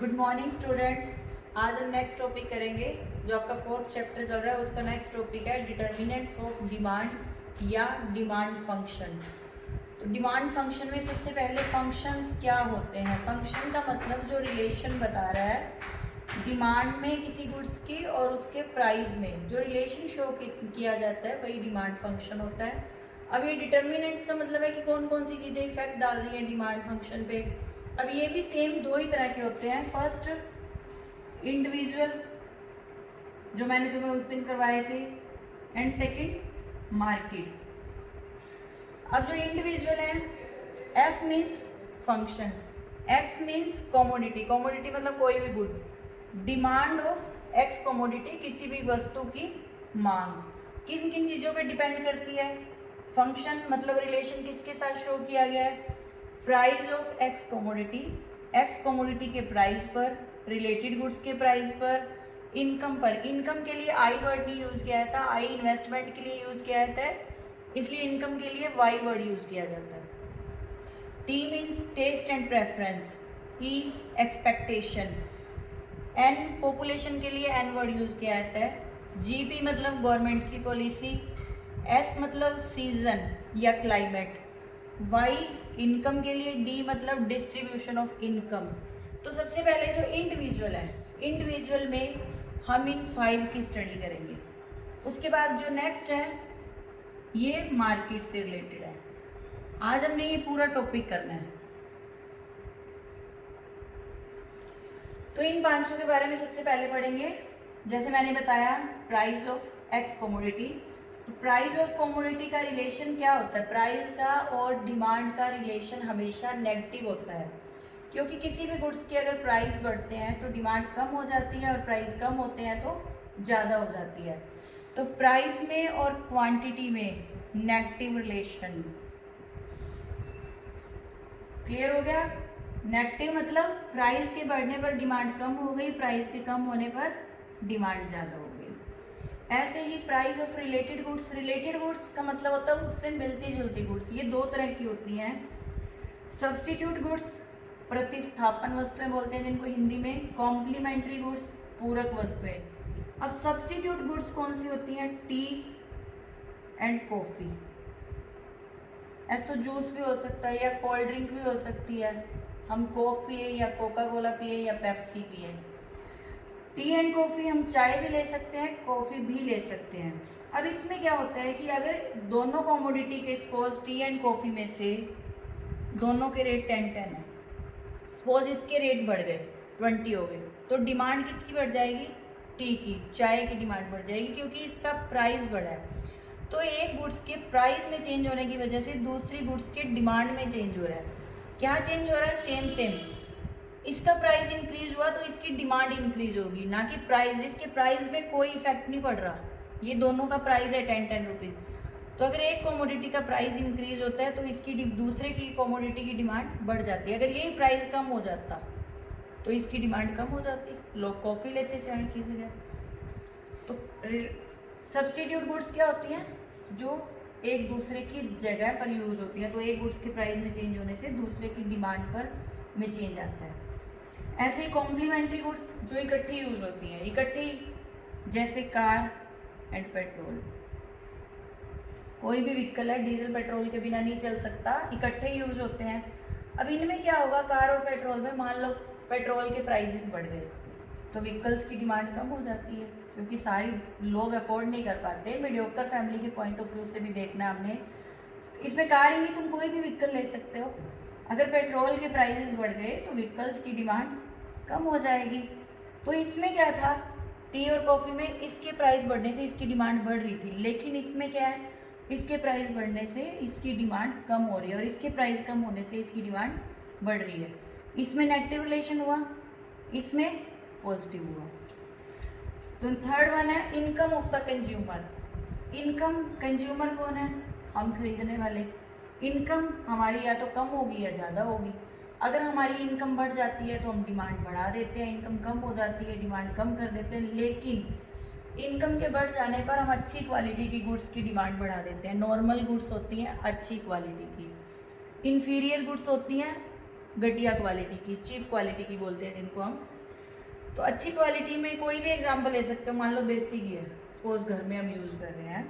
Good morning students. आज हम next topic करेंगे जो आपका फोर्थ चैप्टर चल रहा है, उसका नेक्स्ट टॉपिक है डिटर्मिनेंट्स ऑफ डिमांड या डिमांड फंक्शन। तो डिमांड फंक्शन में सबसे पहले फंक्शंस क्या होते हैं। फंक्शन का मतलब जो रिलेशन बता रहा है डिमांड में किसी गुड्स की और उसके प्राइस में जो रिलेशन शो किया जाता है वही डिमांड फंक्शन होता है। अब ये डिटर्मिनेंट्स का मतलब है कि कौन कौन सी चीज़ें इफेक्ट डाल रही हैं डिमांड फंक्शन पे। अब ये भी सेम दो ही तरह के होते हैं। फर्स्ट इंडिविजुअल जो मैंने तुम्हें उस दिन करवाए थे, एंड सेकंड मार्केट। अब जो इंडिविजुअल है, F means function, x means commodity, commodity मतलब कोई भी good, demand of x commodity किसी भी वस्तु की मांग किन किन चीज़ों पे डिपेंड करती है। फंक्शन मतलब रिलेशन किसके साथ शो किया गया है, price of x commodity, x commodity के प्राइस पर, रिलेटेड गुड्स के प्राइस पर, इनकम पर। इनकम के लिए आई वर्ड नहीं यूज किया था, आई इन्वेस्टमेंट के लिए यूज किया जाता है, इसलिए इनकम के लिए वाई वर्ड यूज किया जाता है। T means taste and preference, E expectation, N population के लिए एन वर्ड यूज किया जाता है, जीपी मतलब गवर्नमेंट की पॉलिसी, एस मतलब सीजन या क्लाइमेट, वाई इनकम के लिए, डी मतलब डिस्ट्रीब्यूशन ऑफ इनकम। तो सबसे पहले जो इंडिविजुअल है, इंडिविजुअल में हम इन 5 की स्टडी करेंगे। उसके बाद जो नेक्स्ट है ये मार्केट से रिलेटेड है। आज हमने ये पूरा टॉपिक करना है। तो इन 5 के बारे में सबसे पहले पढ़ेंगे। जैसे मैंने बताया प्राइस ऑफ एक्स कमोडिटी, तो प्राइस ऑफ कमोडिटी का रिलेशन क्या होता है, प्राइस का और डिमांड का रिलेशन हमेशा नेगेटिव होता है, क्योंकि किसी भी गुड्स के अगर प्राइस बढ़ते हैं तो डिमांड कम हो जाती है और प्राइस कम होते हैं तो ज़्यादा हो जाती है। तो प्राइस में और क्वांटिटी में नेगेटिव रिलेशन, क्लियर हो गया। नेगेटिव मतलब प्राइस के बढ़ने पर डिमांड कम हो गई, प्राइस के कम होने पर डिमांड ज़्यादा हो गई। ऐसे ही price of related goods, related goods का मतलब होता है उससे मिलती जुलती गुड्स। ये 2 तरह की होती हैं, सब्स्टिट्यूट गुड्स प्रतिस्थापन वस्तुएं बोलते हैं जिनको हिंदी में, कॉम्प्लीमेंट्री गुड्स पूरक वस्तुएं। अब सब्स्टिट्यूट गुड्स कौन सी होती हैं, टी एंड कॉफी। ऐसे तो जूस भी हो सकता है या कोल्ड ड्रिंक भी हो सकती है, हम कोक पिए या कोका कोला पिए या पेप्सी पिए। टी एंड कॉफ़ी हम चाय भी ले सकते हैं, कॉफ़ी भी ले सकते हैं। अब इसमें क्या होता है कि अगर दोनों कमोडिटी के सपोज टी एंड कॉफ़ी में से दोनों के रेट 10-10 है, सपोज इसके रेट बढ़ गए 20 हो गए, तो डिमांड किसकी बढ़ जाएगी, टी की, चाय की डिमांड बढ़ जाएगी क्योंकि इसका प्राइस बढ़ा है। तो एक गुड्स के प्राइस में चेंज होने की वजह से दूसरी गुड्स के डिमांड में चेंज हो रहा है। क्या चेंज हो रहा है, सेम इसका प्राइस इंक्रीज हुआ तो इसकी डिमांड इंक्रीज होगी, ना कि प्राइस। इसके प्राइस में कोई इफेक्ट नहीं पड़ रहा, ये दोनों का प्राइस है 10-10 रुपीज़। तो अगर एक कमोडिटी का प्राइस इंक्रीज होता है तो इसकी दूसरे की कमोडिटी की डिमांड बढ़ जाती है। अगर यही प्राइस कम हो जाता तो इसकी डिमांड कम हो जाती, लोग कॉफ़ी लेते चाहे किसी जगह। तो सब्स्टिट्यूट गुड्स क्या होती हैं, जो एक दूसरे की जगह पर यूज होती है, तो एक गुड्स के प्राइस में चेंज होने से दूसरे की डिमांड पर में चेंज आता है। ऐसे ही कॉम्प्लीमेंट्री गुड्स जो इकट्ठी यूज होती हैं, इकट्ठी, जैसे कार एंड पेट्रोल। कोई भी व्हीकल है डीजल पेट्रोल के बिना नहीं चल सकता, इकट्ठे यूज होते हैं। अब इनमें क्या होगा, कार और पेट्रोल में मान लो पेट्रोल के प्राइसेस बढ़ गए तो व्हीकल्स की डिमांड कम हो जाती है, क्योंकि सारी लोग अफोर्ड नहीं कर पाते। मीडियोकर फैमिली के पॉइंट ऑफ व्यू से भी देखना हमने, इसमें कार ही नहीं तुम कोई भी व्हीकल ले सकते हो। अगर पेट्रोल के प्राइसेस बढ़ गए तो व्हीकल्स की डिमांड कम हो जाएगी। तो इसमें क्या था, टी और कॉफ़ी में इसके प्राइस बढ़ने से इसकी डिमांड बढ़ रही थी, लेकिन इसमें क्या है, इसके प्राइस बढ़ने से इसकी डिमांड कम हो रही है और इसके प्राइस कम होने से इसकी डिमांड बढ़ रही है। इसमें नेगेटिव रिलेशन हुआ, इसमें पॉजिटिव हुआ। तो थर्ड वन है income of the consumer. Income, consumer कौन है, हम खरीदने वाले। इनकम हमारी या तो कम होगी या ज़्यादा होगी। अगर हमारी इनकम बढ़ जाती है तो हम डिमांड बढ़ा देते हैं, इनकम कम हो जाती है डिमांड कम कर देते हैं। लेकिन इनकम के बढ़ जाने पर हम अच्छी क्वालिटी की गुड्स की डिमांड बढ़ा देते हैं। नॉर्मल गुड्स होती हैं अच्छी क्वालिटी की, इन्फीरियर गुड्स होती हैं घटिया क्वालिटी की, चीप क्वालिटी की बोलते हैं जिनको हम। तो अच्छी क्वालिटी में कोई भी एग्जांपल ले सकते हो, मान लो देसी घी है, सपोज घर में हम यूज़ कर रहे हैं,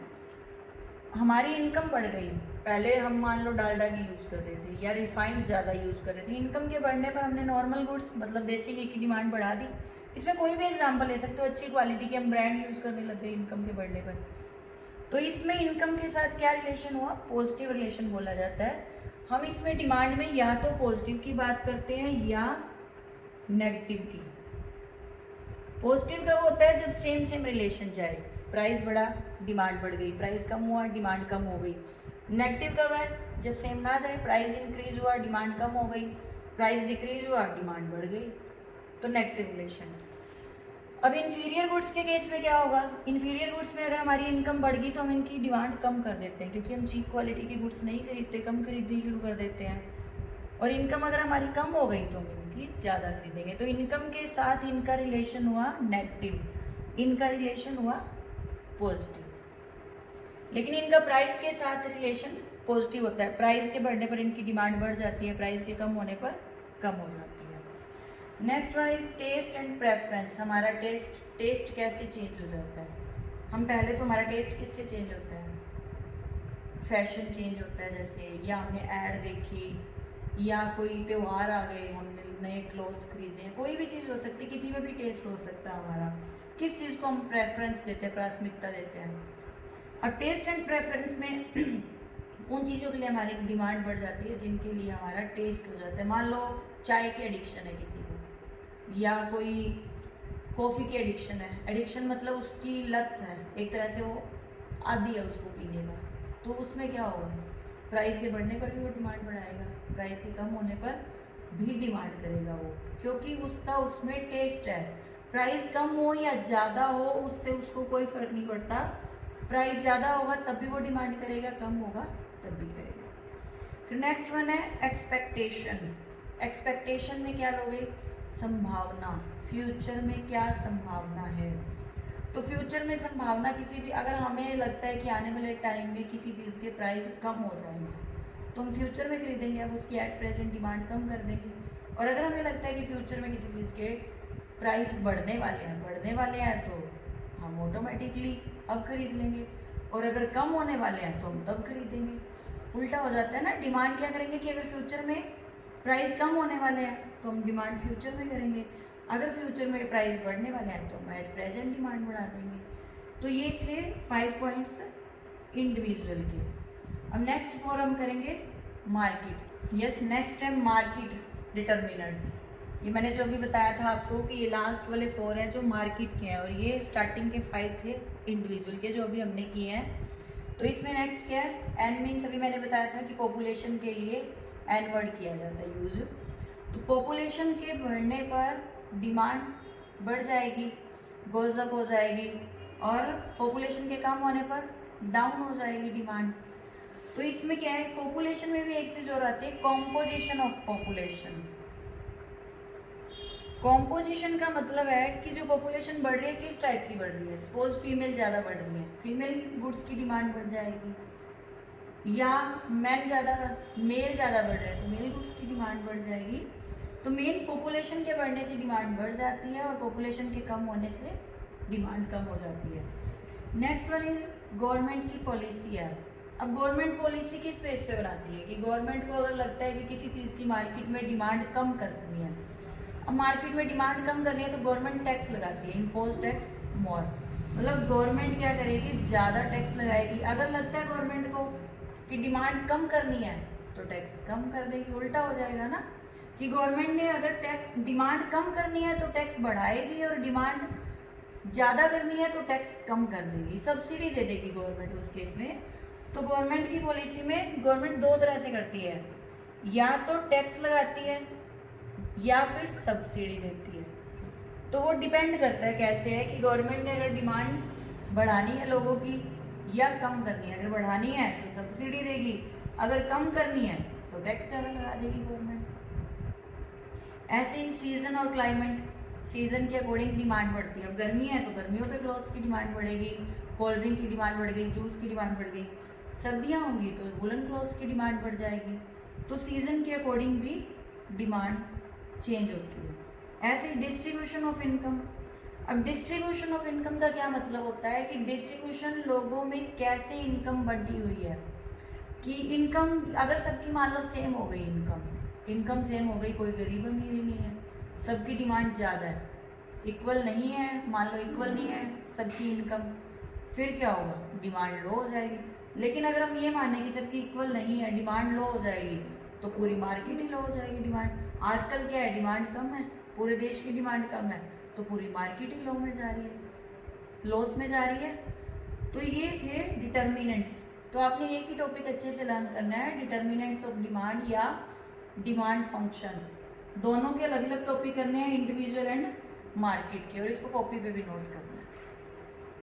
हमारी इनकम बढ़ गई, पहले हम मान लो डालडा घी यूज़ कर रहे थे या रिफाइंड ज़्यादा यूज़ कर रहे थे, इनकम के बढ़ने पर हमने नॉर्मल गुड्स मतलब देसी घी की डिमांड बढ़ा दी। इसमें कोई भी एग्जांपल ले सकते हो, अच्छी क्वालिटी के हम ब्रांड यूज़ करने लग गए इनकम के बढ़ने पर। तो इसमें इनकम के साथ क्या रिलेशन हुआ, पॉजिटिव रिलेशन बोला जाता है। हम इसमें डिमांड में या तो पॉजिटिव की बात करते हैं या नेगेटिव की। पॉजिटिव कब होता है, जब सेम सेम रिलेशन जाए, प्राइस बढ़ा डिमांड बढ़ गई, प्राइस कम हुआ डिमांड कम हो गई। नेगेटिव कब है, जब सेम ना जाए, प्राइस इंक्रीज हुआ डिमांड कम हो गई, प्राइस डिक्रीज हुआ डिमांड बढ़ गई, तो नेगेटिव रिलेशन। अब इंफीरियर गुड्स के केस में क्या होगा, इंफीरियर गुड्स में अगर हमारी इनकम बढ़ गई तो हम इनकी डिमांड कम कर देते हैं, क्योंकि हम चीप क्वालिटी की गुड्स नहीं खरीदते, कम खरीदनी शुरू कर देते हैं। और इनकम अगर हमारी कम हो गई तो हम इनकी ज़्यादा खरीदेंगे। तो इनकम के साथ इनका रिलेशन हुआ नेगेटिव, इनका रिलेशन हुआ पॉजिटिव। लेकिन इनका प्राइस के साथ रिलेशन पॉजिटिव होता है, प्राइस के बढ़ने पर इनकी डिमांड बढ़ जाती है, प्राइस के कम होने पर कम हो जाती है। Next one is taste and preference. हमारा टेस्ट कैसे चेंज हो जाता है, हम पहले तो हमारा टेस्ट किससे चेंज होता है, फैशन चेंज होता है जैसे, या हमने ऐड देखी, या कोई त्यौहार आ गए हमने नए क्लोथ्स खरीदे, कोई भी चीज़ हो सकती है, किसी में भी टेस्ट हो सकता है हमारा, किस चीज़ को हम प्रेफरेंस देते हैं, प्राथमिकता देते हैं। और टेस्ट एंड प्रेफरेंस में उन चीज़ों के लिए हमारी डिमांड बढ़ जाती है जिनके लिए हमारा टेस्ट हो जाता है। मान लो चाय की एडिक्शन है किसी को, या कोई कॉफ़ी की एडिक्शन है, एडिक्शन मतलब उसकी लत है, एक तरह से वो आदी है उसको पीने का, तो उसमें क्या होगा, प्राइस के बढ़ने पर भी वो डिमांड बढ़ाएगा, प्राइस के कम होने पर भी डिमांड करेगा वो, क्योंकि उसका उसमें टेस्ट है। प्राइस कम हो या ज़्यादा हो उससे उसको कोई फर्क नहीं पड़ता, प्राइस ज़्यादा होगा तब भी वो डिमांड करेगा, कम होगा तब भी करेगा। फिर नेक्स्ट वन है एक्सपेक्टेशन। एक्सपेक्टेशन में क्या लोगे, संभावना, फ्यूचर में क्या संभावना है। तो फ्यूचर में संभावना किसी भी, अगर हमें लगता है कि आने वाले टाइम में किसी चीज़ के प्राइस कम हो जाएंगे तो हम फ्यूचर में खरीदेंगे, अब उसकी एट प्रेजेंट डिमांड कम कर देंगे। और अगर हमें लगता है कि फ्यूचर में किसी चीज़ के प्राइस बढ़ने वाले हैं तो हम ऑटोमेटिकली अब खरीद लेंगे, और अगर कम होने वाले हैं तो हम तब खरीदेंगे। उल्टा हो जाता है ना, डिमांड क्या करेंगे कि अगर फ्यूचर में प्राइस कम होने वाले हैं तो हम डिमांड फ्यूचर में करेंगे, अगर फ्यूचर में प्राइस बढ़ने वाले हैं तो हम एट प्रेजेंट डिमांड बढ़ा देंगे। तो ये थे 5 पॉइंट्स इंडिविजुअल के। अब नेक्स्ट 4 हम करेंगे मार्केट। यस, नेक्स्ट है मार्केट डिटर्मिनर्स। ये मैंने जो अभी बताया था आपको कि ये लास्ट वाले 4 हैं जो मार्केट के हैं, और ये स्टार्टिंग के 5 थे इंडिविजुअल के जो अभी हमने किए हैं। तो इसमें नेक्स्ट क्या है, एन मीन्स अभी मैंने बताया था कि पॉपुलेशन के लिए एन वर्ड किया जाता है यूज। तो पॉपुलेशन के बढ़ने पर डिमांड बढ़ जाएगी, गोज अप हो जाएगी, और पॉपुलेशन के कम होने पर डाउन हो जाएगी डिमांड। तो इसमें क्या है, पॉपुलेशन में भी एक चीज और आती है, कॉम्पोजिशन ऑफ पॉपुलेशन। कॉम्पोजिशन का मतलब है कि जो पॉपुलेशन बढ़ रही है किस टाइप की बढ़ रही है। सपोज फीमेल ज़्यादा बढ़ रही है, फीमेल गुड्स की डिमांड बढ़ जाएगी, या मेल ज़्यादा बढ़ रहे हैं तो मेल गुड्स की डिमांड बढ़ जाएगी। तो मेन पॉपुलेशन के बढ़ने से डिमांड बढ़ जाती है और पॉपुलेशन के कम होने से डिमांड कम हो जाती है। नेक्स्ट वन इज गवर्नमेंट की पॉलिसी है। अब गवर्नमेंट पॉलिसी किस बेस पे बनाती है कि गवर्नमेंट को अगर लगता है कि किसी चीज़ की मार्केट में डिमांड कम करनी है, अब मार्केट में डिमांड कम करनी है तो गवर्नमेंट टैक्स लगाती है, इम्पोज टैक्स मोर। मतलब गवर्नमेंट क्या करेगी, ज़्यादा टैक्स लगाएगी। अगर लगता है गवर्नमेंट को कि डिमांड कम करनी है तो टैक्स कम कर देगी। उल्टा हो जाएगा ना कि गवर्नमेंट ने अगर टैक्स डिमांड कम करनी है तो टैक्स बढ़ाएगी, और डिमांड ज़्यादा करनी है तो टैक्स कम कर देगी, सब्सिडी दे देगी गवर्नमेंट उस केस में। तो गवर्नमेंट की पॉलिसी में गवर्नमेंट 2 तरह से करती है, या तो टैक्स लगाती है या फिर सब्सिडी देती है। तो वो डिपेंड करता है कैसे है कि गवर्नमेंट ने अगर डिमांड बढ़ानी है लोगों की या कम करनी है। अगर बढ़ानी है तो सब्सिडी देगी, अगर कम करनी है तो टैक्स ज़्यादा लगा देगी गवर्नमेंट। ऐसे ही सीजन और क्लाइमेट, सीजन के अकॉर्डिंग डिमांड बढ़ती है। अब गर्मी है तो गर्मियों के क्लॉथ्स की डिमांड बढ़ेगी, कोल्ड ड्रिंक की डिमांड बढ़ गई, जूस की डिमांड बढ़ गई। सर्दियाँ होंगी तो वुलन क्लॉथ्स की डिमांड बढ़ जाएगी। तो सीजन के अकॉर्डिंग भी डिमांड चेंज होती है। ऐसे डिस्ट्रीब्यूशन ऑफ इनकम। अब डिस्ट्रीब्यूशन ऑफ इनकम का क्या मतलब होता है कि डिस्ट्रीब्यूशन लोगों में कैसे इनकम बढ़ी हुई है, कि इनकम अगर सबकी मान लो सेम हो गई, इनकम सेम हो गई, कोई गरीब अमीर ही नहीं है, सबकी डिमांड ज़्यादा है, इक्वल नहीं है, मान लो इक्वल नहीं है सबकी इनकम, फिर क्या होगा, डिमांड लो हो जाएगी। लेकिन अगर हम ये माने कि सबकी इक्वल नहीं है, डिमांड लो हो जाएगी, तो पूरी मार्केट ही लो हो जाएगी डिमांड। आजकल क्या है, डिमांड कम है, पूरे देश की डिमांड कम है, तो पूरी मार्केट ही लो में जा रही है, लॉस में जा रही है। तो ये थे डिटर्मिनेंट्स। तो आपने एक ही टॉपिक अच्छे से लर्न करना है, डिटर्मिनेंट्स ऑफ डिमांड या डिमांड फंक्शन। दोनों के अलग अलग टॉपिक करने हैं, इंडिविजुअल एंड मार्केट के, और इसको कॉपी पे भी नोट करना है।